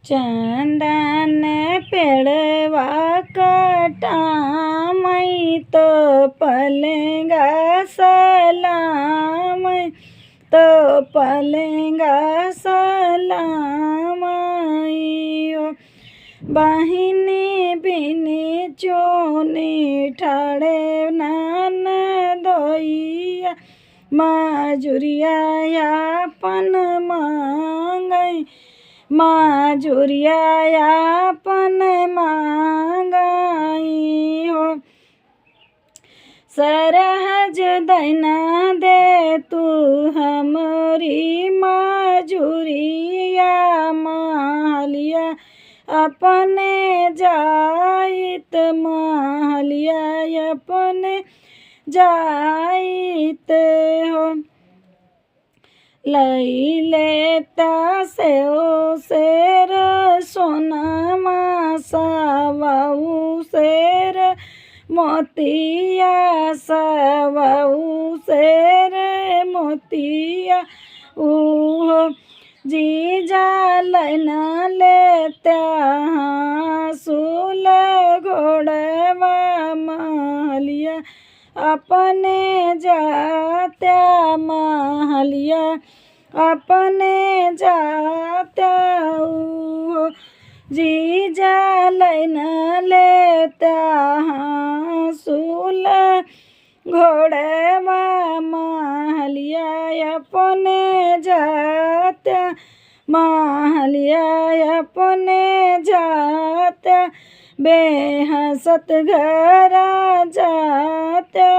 चंदन पेड़वा कटामई तो पलेगा सलाम तो पलेगा सलामई बहिनी बिनी चोनी ठाड़े नान दोइया माजुरिया यापन मांगई माजुरिया यापन मांगई हो सरहज दैना दे तू हमरी माजुरिया मालिया अपने जाइत मालिया अपने जाइत हो लई लेता से ओ शेर सोनमा सवाऊ शेर मोतिया सवाऊ शेर मोतिया ऊहो जीजा लैना लेता सूल घोड़वा महलिया अपने जात्या महलिया अपने जात्या जीजा लैना लेता सूल घोड़वा महलिया अपने जात्या महलिया अपने जात्या बेहसत घरा जात्या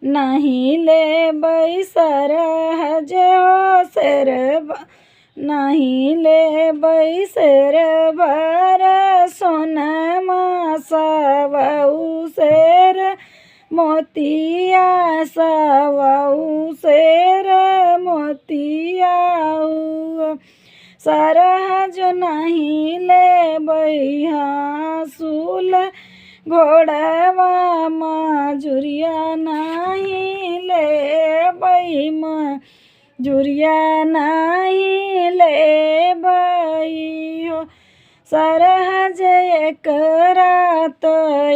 नहीं ले बैसर हजो शेर नहीं ले बैसर बार सोनमा सवाऊ शेर मोतिया सवाऊ शेर मोतिया सरहज नहीं ले बैहा सूल घोड़वा माजुरिया नहीं ले बई माजुरिया नहीं ले बई हो सरहज एक रात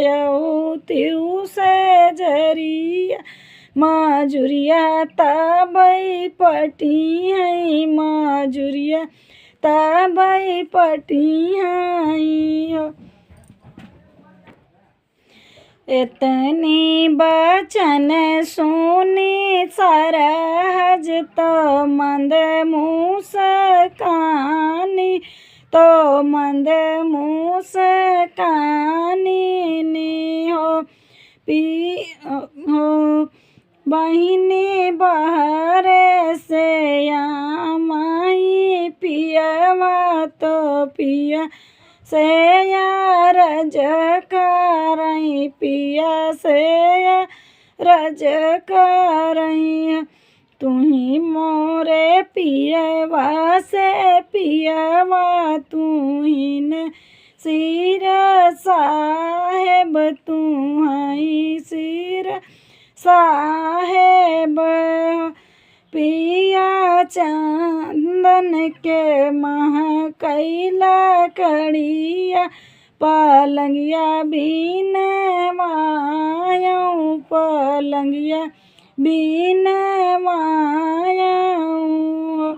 यऊ से जरिया माजुरिया तबई पटी है माजुरिया तबई पटी है इतनी बचन सुनी सरहज तो मंद मुस्कानी तो मंद मुस्कानी हो पी हो बहिनी बहरे से माई पियवा तो पिया से रज करई पिया से रज करई तुही मोरे पियवा से पियवा तुहीन सिर साहेब तुहई सिर साहेब पिया चंदन के महकैला कड़िया पलंगिया बीन मायऊ पलंगिया बीन मायऊ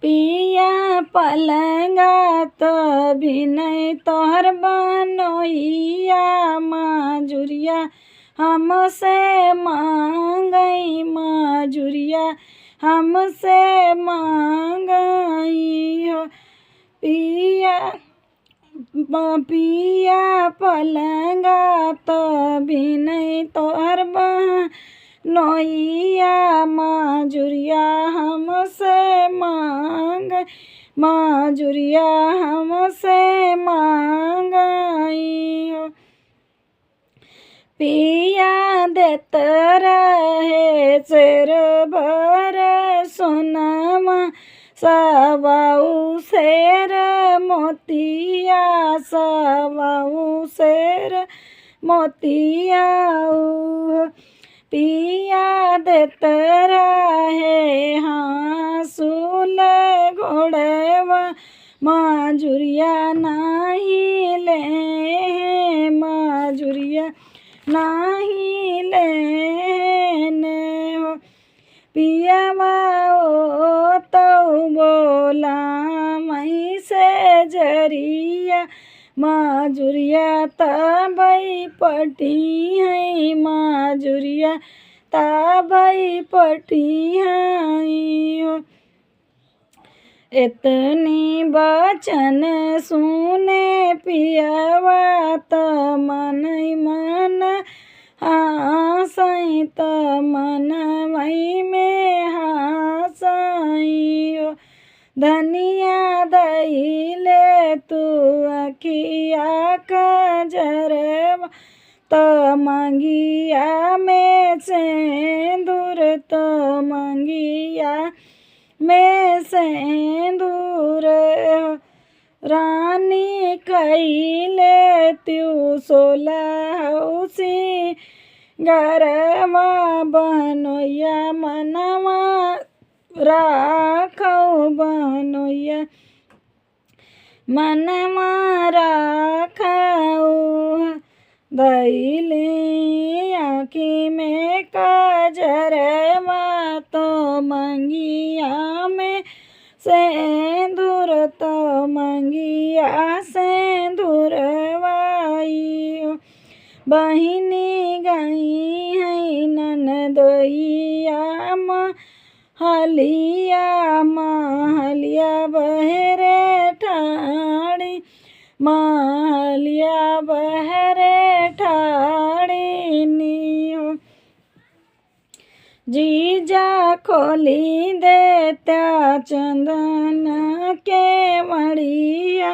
पिया पलंगा तो बिनय तोहर बनोइया माजुरिया हमसे मांगई माजुरिया हमसे मांगई हो पिया पिया पलंगा तो बिनय तोहर बनोइया माजुरिया हमसे मांग माजुरिया हमसे मांगई हो पिया देत रहे शेर भर सोनमा सवाऊ शेर मोतिया सवाऊ शेर मोतिया पिया देत रहे हाँ सूल छोड़वा मजूरिया नाही ले मजूरिया नाही लेने हो पियावा ओ तो बोला मई से जरिया मजूरिया तबई पटी है मजूरिया तबई पटी है इतनी वचन सुने पियावा त मन मन हासई त मन मई में हासई धनिया दईले तू अखिया कजरवा त मंगिया में सिंदूर त मंगिया में सिंदूर रानी कैले त्यू सोलहसी गरवा बनोया मनवा राखौ बनोया मनवा राखौ दैले आँखी में काजरवा तो मंगिया में सिंदूर तो मंगिया सिंदूरवाई बहिनी गई है ननदोइया महलिया बहरे ठाड़ी महलिया बहरे ठाड़ी नियो जीजा खोली देत्या चंदन के मड़िया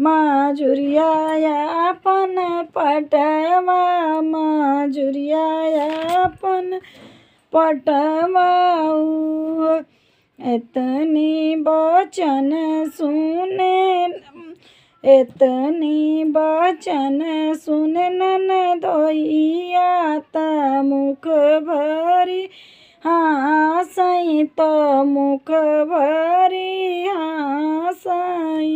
मजूरिया अपन पटवा मजूरिया अपन पटवाऊ इतनी वचन सुने इतनी वचन सुन ननदोइया त मुख भरी हासई त मुख भरी हासई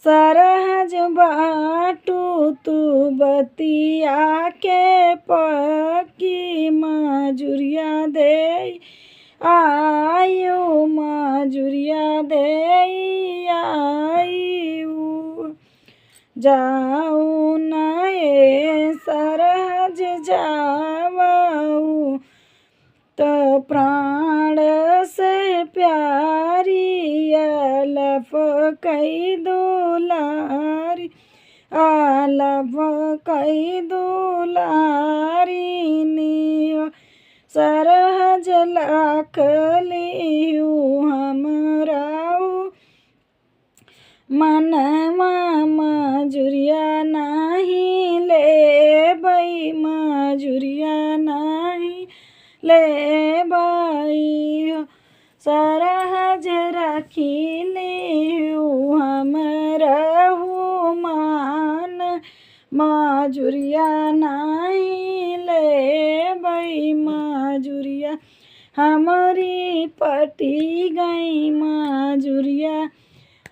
सरहज बाटू तू बतिया के पकी मजूरिया दे आयु मजूरिया दे आयु जाऊ नए सरहज जाऊ तो प्राण से प्यारी अलफ कई दुलारी अलफ कई दुलारी नियो सरहज लाख लियू हमराऊ मनवा मजूरिया नाही ले बई मजूरिया नाही ले बाई सरहज रखी लियू हम रहू मान मजूरिया नाही ले बई मजूरिया हमारी पटी गई मजूरिया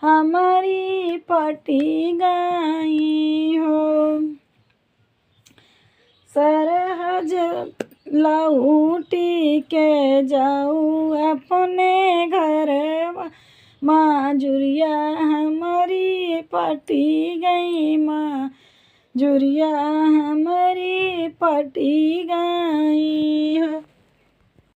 हमारी पटी गई हो सरहज लौटी के जाऊ अपने घर मजूरिया हमारी पटी गई मजूरिया हमारी पटी गई हो।